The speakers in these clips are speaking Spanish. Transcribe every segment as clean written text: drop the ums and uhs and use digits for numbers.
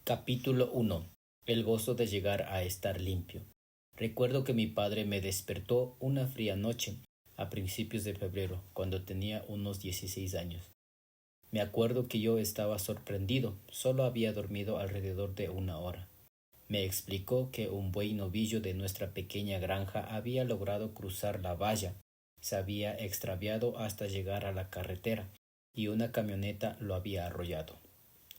Capítulo 1. El gozo de llegar a estar limpio. Recuerdo que mi padre me despertó una fría noche, a principios de febrero, cuando tenía unos 16 años. Me acuerdo que yo estaba sorprendido, solo había dormido alrededor de una hora. Me explicó que un buey novillo de nuestra pequeña granja había logrado cruzar la valla, se había extraviado hasta llegar a la carretera, y una camioneta lo había arrollado.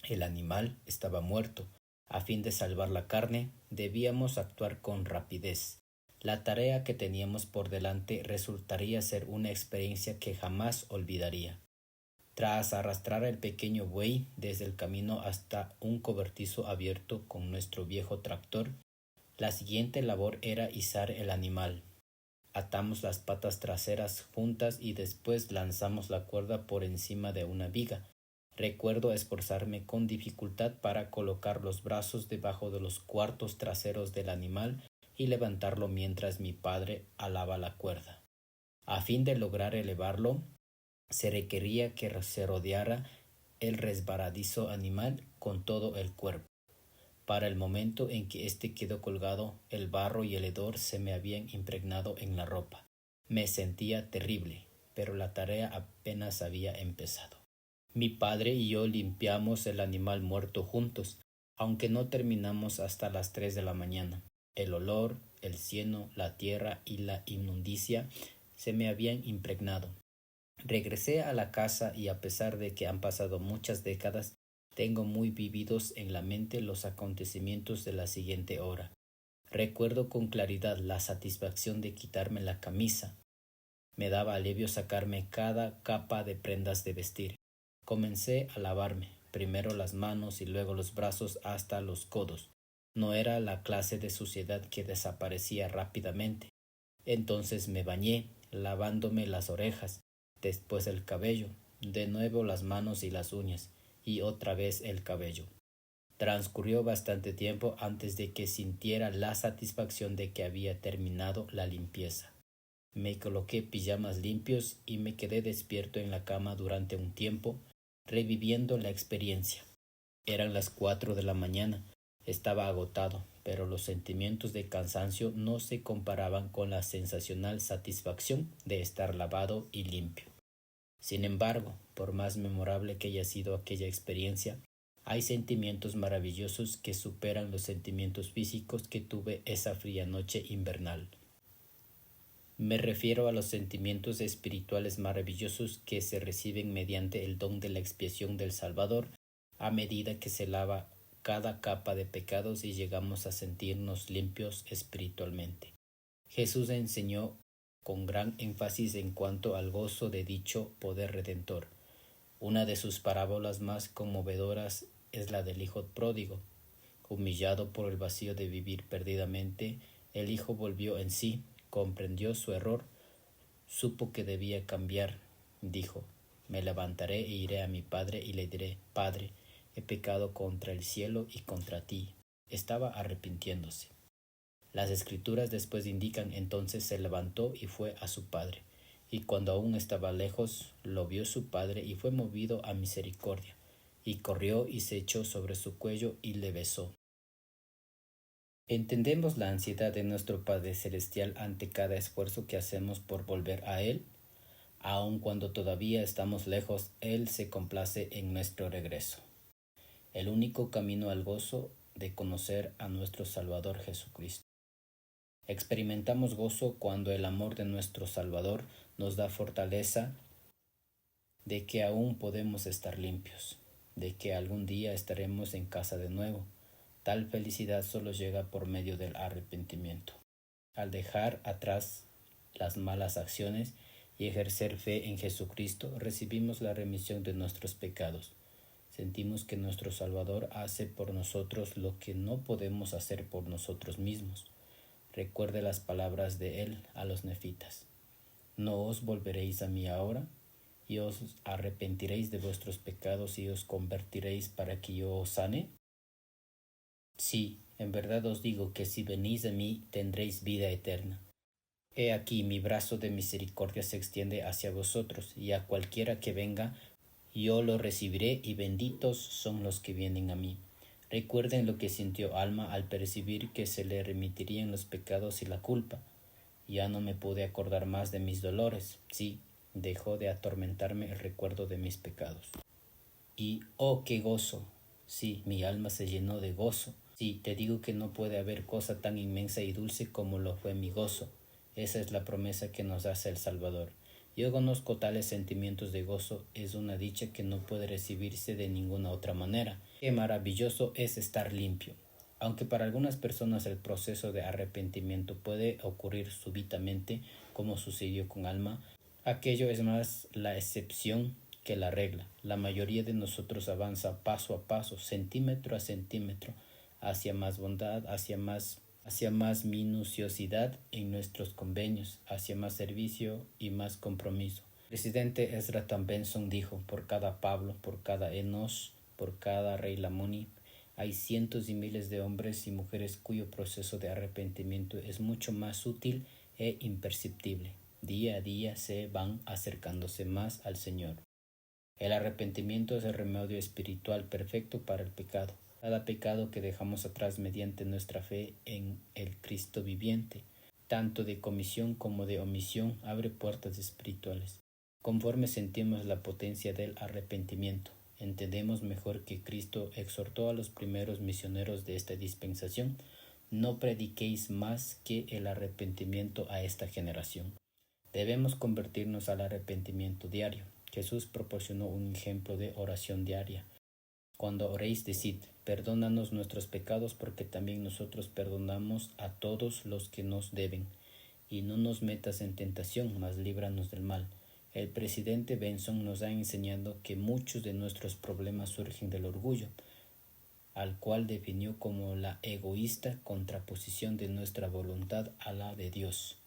El animal estaba muerto. A fin de salvar la carne, debíamos actuar con rapidez. La tarea que teníamos por delante resultaría ser una experiencia que jamás olvidaría. Tras arrastrar el pequeño buey desde el camino hasta un cobertizo abierto con nuestro viejo tractor, la siguiente labor era izar el animal. Atamos las patas traseras juntas y después lanzamos la cuerda por encima de una viga. Recuerdo esforzarme con dificultad para colocar los brazos debajo de los cuartos traseros del animal y levantarlo mientras mi padre alaba la cuerda. A fin de lograr elevarlo, se requería que se rodeara el resbaladizo animal con todo el cuerpo. Para el momento en que éste quedó colgado, el barro y el hedor se me habían impregnado en la ropa. Me sentía terrible, pero la tarea apenas había empezado. Mi padre y yo limpiamos el animal muerto juntos, aunque no terminamos hasta las 3 de la mañana. El olor, el cieno, la tierra y la inmundicia se me habían impregnado. Regresé a la casa y a pesar de que han pasado muchas décadas, tengo muy vividos en la mente los acontecimientos de la siguiente hora. Recuerdo con claridad la satisfacción de quitarme la camisa. Me daba alivio sacarme cada capa de prendas de vestir. Comencé a lavarme, primero las manos y luego los brazos hasta los codos. No era la clase de suciedad que desaparecía rápidamente. Entonces me bañé, lavándome las orejas, después el cabello, de nuevo las manos y las uñas, y otra vez el cabello. Transcurrió bastante tiempo antes de que sintiera la satisfacción de que había terminado la limpieza. Me coloqué pijamas limpios y me quedé despierto en la cama durante un tiempo, reviviendo la experiencia. Eran las 4 de la mañana. Estaba agotado, pero los sentimientos de cansancio no se comparaban con la sensacional satisfacción de estar lavado y limpio. Sin embargo, por más memorable que haya sido aquella experiencia, hay sentimientos maravillosos que superan los sentimientos físicos que tuve esa fría noche invernal. Me refiero a los sentimientos espirituales maravillosos que se reciben mediante el don de la expiación del Salvador a medida que se lava cada capa de pecados y llegamos a sentirnos limpios espiritualmente. Jesús enseñó con gran énfasis en cuanto al gozo de dicho poder redentor. Una de sus parábolas más conmovedoras es la del hijo pródigo. Humillado por el vacío de vivir perdidamente, el hijo volvió en sí, comprendió su error, supo que debía cambiar. Dijo: me levantaré e iré a mi padre y le diré: Padre, he pecado contra el cielo y contra ti. Estaba arrepintiéndose. Las escrituras después indican: entonces se levantó y fue a su padre, y cuando aún estaba lejos, lo vio su padre y fue movido a misericordia, y corrió y se echó sobre su cuello y le besó. ¿Entendemos la ansiedad de nuestro Padre Celestial ante cada esfuerzo que hacemos por volver a Él? Aun cuando todavía estamos lejos, Él se complace en nuestro regreso. El único camino al gozo de conocer a nuestro Salvador Jesucristo. Experimentamos gozo cuando el amor de nuestro Salvador nos da fortaleza de que aún podemos estar limpios, de que algún día estaremos en casa de nuevo. Tal felicidad solo llega por medio del arrepentimiento. Al dejar atrás las malas acciones y ejercer fe en Jesucristo, recibimos la remisión de nuestros pecados. Sentimos que nuestro Salvador hace por nosotros lo que no podemos hacer por nosotros mismos. Recuerde las palabras de él a los nefitas: ¿no os volveréis a mí ahora? ¿Y os arrepentiréis de vuestros pecados y os convertiréis para que yo os sane? Sí, en verdad os digo que si venís a mí tendréis vida eterna. He aquí mi brazo de misericordia se extiende hacia vosotros, y a cualquiera que venga yo lo recibiré, y benditos son los que vienen a mí. Recuerden lo que sintió Alma al percibir que se le remitirían los pecados y la culpa. Ya no me pude acordar más de mis dolores. Sí, dejó de atormentarme el recuerdo de mis pecados. Y ¡oh, qué gozo! Sí, mi alma se llenó de gozo. Sí, te digo que no puede haber cosa tan inmensa y dulce como lo fue mi gozo. Esa es la promesa que nos hace el Salvador. Yo conozco tales sentimientos de gozo, es una dicha que no puede recibirse de ninguna otra manera. Qué maravilloso es estar limpio. Aunque para algunas personas el proceso de arrepentimiento puede ocurrir súbitamente, como sucedió con Alma, aquello es más la excepción que la regla. La mayoría de nosotros avanza paso a paso, centímetro a centímetro, hacia más bondad, hacia más minuciosidad en nuestros convenios, hacia más servicio y más compromiso. El presidente Ezra Taft Benson dijo: por cada Pablo, por cada Enos, por cada Rey Lamoni, hay cientos y miles de hombres y mujeres cuyo proceso de arrepentimiento es mucho más sutil e imperceptible. Día a día se van acercándose más al Señor. El arrepentimiento es el remedio espiritual perfecto para el pecado. Cada pecado que dejamos atrás mediante nuestra fe en el Cristo viviente, tanto de comisión como de omisión, abre puertas espirituales. Conforme sentimos la potencia del arrepentimiento, entendemos mejor que Cristo exhortó a los primeros misioneros de esta dispensación: no prediquéis más que el arrepentimiento a esta generación. Debemos convertirnos al arrepentimiento diario. Jesús proporcionó un ejemplo de oración diaria. Cuando oréis, decid: perdónanos nuestros pecados, porque también nosotros perdonamos a todos los que nos deben. Y no nos metas en tentación, mas líbranos del mal. El presidente Benson nos ha enseñado que muchos de nuestros problemas surgen del orgullo, al cual definió como la egoísta contraposición de nuestra voluntad a la de Dios.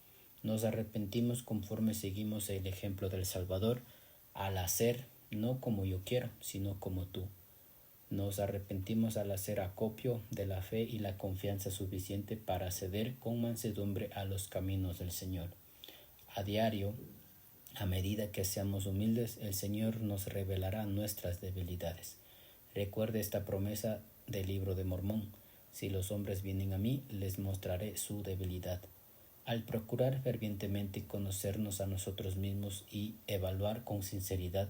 Nos arrepentimos conforme seguimos el ejemplo del Salvador, al hacer no como yo quiero, sino como tú. Nos arrepentimos al hacer acopio de la fe y la confianza suficiente para ceder con mansedumbre a los caminos del Señor. A diario, a medida que seamos humildes, el Señor nos revelará nuestras debilidades. Recuerde esta promesa del Libro de Mormón: si los hombres vienen a mí, les mostraré su debilidad. Al procurar fervientemente conocernos a nosotros mismos y evaluar con sinceridad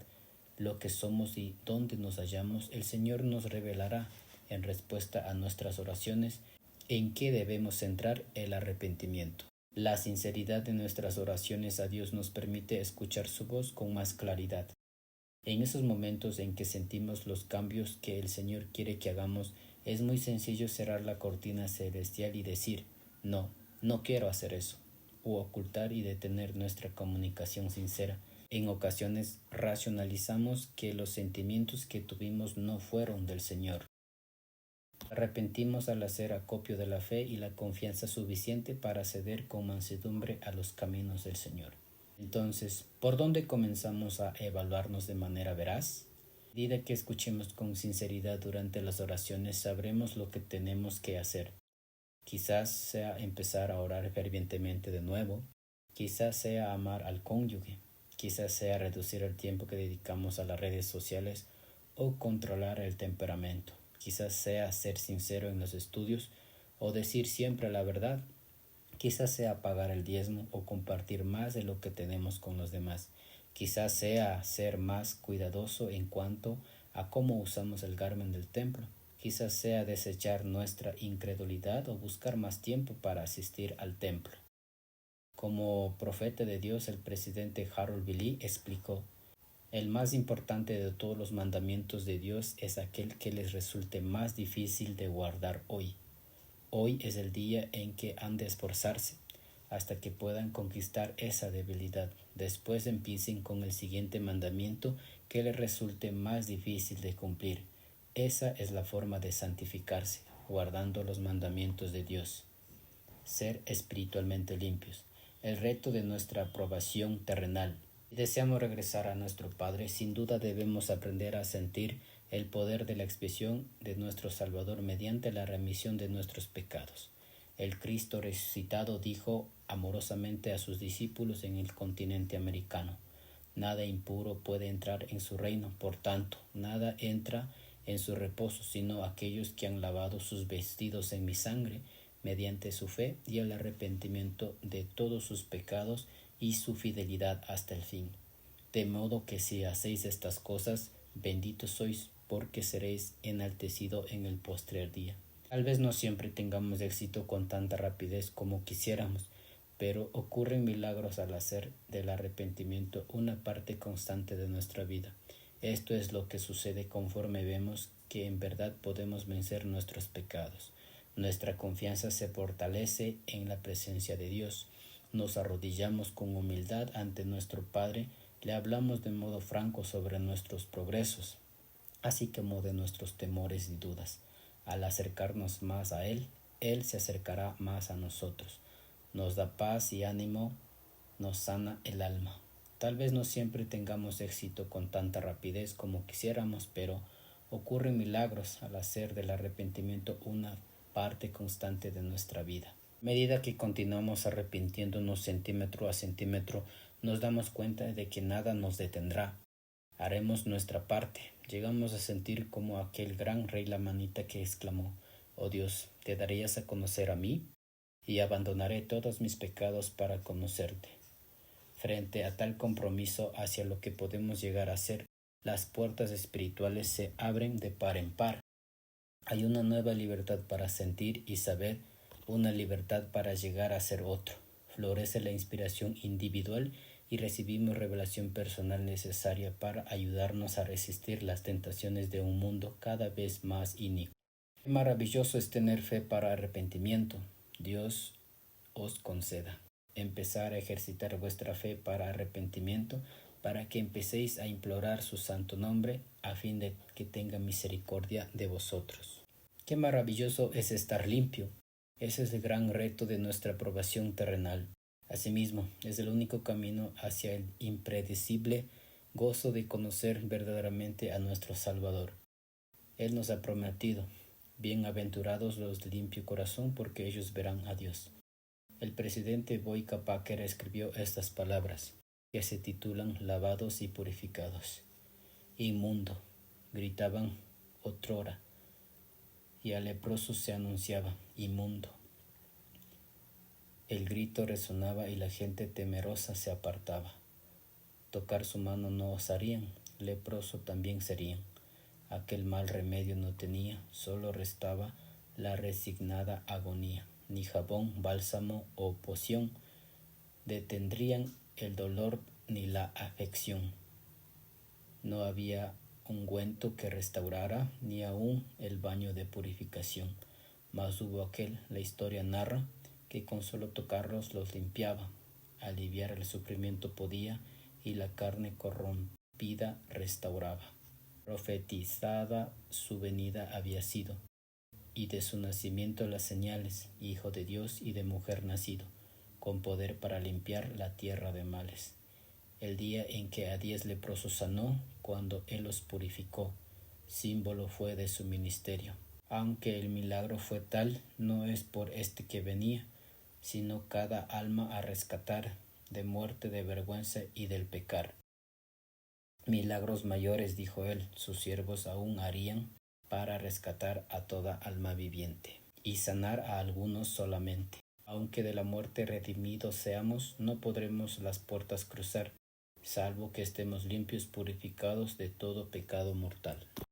lo que somos y dónde nos hallamos, el Señor nos revelará, en respuesta a nuestras oraciones, en qué debemos centrar el arrepentimiento. La sinceridad de nuestras oraciones a Dios nos permite escuchar su voz con más claridad. En esos momentos en que sentimos los cambios que el Señor quiere que hagamos, es muy sencillo cerrar la cortina celestial y decir: no, no quiero hacer eso, o ocultar y detener nuestra comunicación sincera. En ocasiones racionalizamos que los sentimientos que tuvimos no fueron del Señor. Arrepentimos al hacer acopio de la fe y la confianza suficiente para ceder con mansedumbre a los caminos del Señor. Entonces, ¿por dónde comenzamos a evaluarnos de manera veraz? A medida que escuchemos con sinceridad durante las oraciones, sabremos lo que tenemos que hacer. Quizás sea empezar a orar fervientemente de nuevo, quizás sea amar al cónyuge, quizás sea reducir el tiempo que dedicamos a las redes sociales o controlar el temperamento, quizás sea ser sincero en los estudios o decir siempre la verdad, quizás sea pagar el diezmo o compartir más de lo que tenemos con los demás, quizás sea ser más cuidadoso en cuanto a cómo usamos el garmen del templo. Quizás sea desechar nuestra incredulidad o buscar más tiempo para asistir al templo. Como profeta de Dios, el presidente Harold B. Lee explicó: el más importante de todos los mandamientos de Dios es aquel que les resulte más difícil de guardar hoy. Hoy es el día en que han de esforzarse hasta que puedan conquistar esa debilidad. Después empiecen con el siguiente mandamiento que les resulte más difícil de cumplir. Esa es la forma de santificarse, guardando los mandamientos de Dios. Ser espiritualmente limpios. El reto de nuestra aprobación terrenal. Si deseamos regresar a nuestro Padre, sin duda debemos aprender a sentir el poder de la expiación de nuestro Salvador mediante la remisión de nuestros pecados. El Cristo resucitado dijo amorosamente a sus discípulos en el continente americano: nada impuro puede entrar en su reino, por tanto, nada entra en su reposo, sino aquellos que han lavado sus vestidos en mi sangre, mediante su fe y el arrepentimiento de todos sus pecados y su fidelidad hasta el fin. De modo que si hacéis estas cosas, benditos sois, porque seréis enaltecido en el postrer día. Tal vez no siempre tengamos éxito con tanta rapidez como quisiéramos, pero ocurren milagros al hacer del arrepentimiento una parte constante de nuestra vida. Esto es lo que sucede conforme vemos que en verdad podemos vencer nuestros pecados. Nuestra confianza se fortalece en la presencia de Dios. Nos arrodillamos con humildad ante nuestro Padre, le hablamos de modo franco sobre nuestros progresos, así como de nuestros temores y dudas. Al acercarnos más a Él, Él se acercará más a nosotros. Nos da paz y ánimo, nos sana el alma. Tal vez no siempre tengamos éxito con tanta rapidez como quisiéramos, pero ocurren milagros al hacer del arrepentimiento una parte constante de nuestra vida. A medida que continuamos arrepintiéndonos centímetro a centímetro, nos damos cuenta de que nada nos detendrá. Haremos nuestra parte. Llegamos a sentir como aquel gran rey Lamanita que exclamó: «Oh Dios, ¿te darías a conocer a mí? Y abandonaré todos mis pecados para conocerte». Frente a tal compromiso hacia lo que podemos llegar a ser, las puertas espirituales se abren de par en par. Hay una nueva libertad para sentir y saber, una libertad para llegar a ser otro. Florece la inspiración individual y recibimos revelación personal necesaria para ayudarnos a resistir las tentaciones de un mundo cada vez más inicuo. Qué maravilloso es tener fe para arrepentimiento. Dios os conceda empezar a ejercitar vuestra fe para arrepentimiento, para que empecéis a implorar su santo nombre, a fin de que tenga misericordia de vosotros. Qué maravilloso es estar limpio. Ese es el gran reto de nuestra aprobación terrenal. Asimismo, es el único camino hacia el impredecible gozo de conocer verdaderamente a nuestro Salvador. Él nos ha prometido: «Bienaventurados los de limpio corazón, porque ellos verán a Dios». El presidente Boyka Packer escribió estas palabras, que se titulan «Lavados y purificados». «Inmundo», gritaban otrora, y al leproso se anunciaba: «Inmundo». El grito resonaba y la gente temerosa se apartaba. Tocar su mano no osarían, leproso también serían. Aquel mal remedio no tenía, solo restaba la resignada agonía. Ni jabón, bálsamo o poción detendrían el dolor ni la afección. No había ungüento que restaurara, ni aun el baño de purificación. Mas hubo aquel, la historia narra, que con solo tocarlos los limpiaba, aliviar el sufrimiento podía, y la carne corrompida restauraba. Profetizada su venida había sido, y de su nacimiento las señales, hijo de Dios y de mujer nacido, con poder para limpiar la tierra de males. El día en que a 10 leprosos sanó, cuando él los purificó, símbolo fue de su ministerio. Aunque el milagro fue tal, no es por este que venía, sino cada alma a rescatar de muerte, de vergüenza y del pecar. Milagros mayores, dijo él, sus siervos aún harían para rescatar a toda alma viviente y sanar a algunos solamente. Aunque de la muerte redimidos seamos, no podremos las puertas cruzar, salvo que estemos limpios, purificados de todo pecado mortal.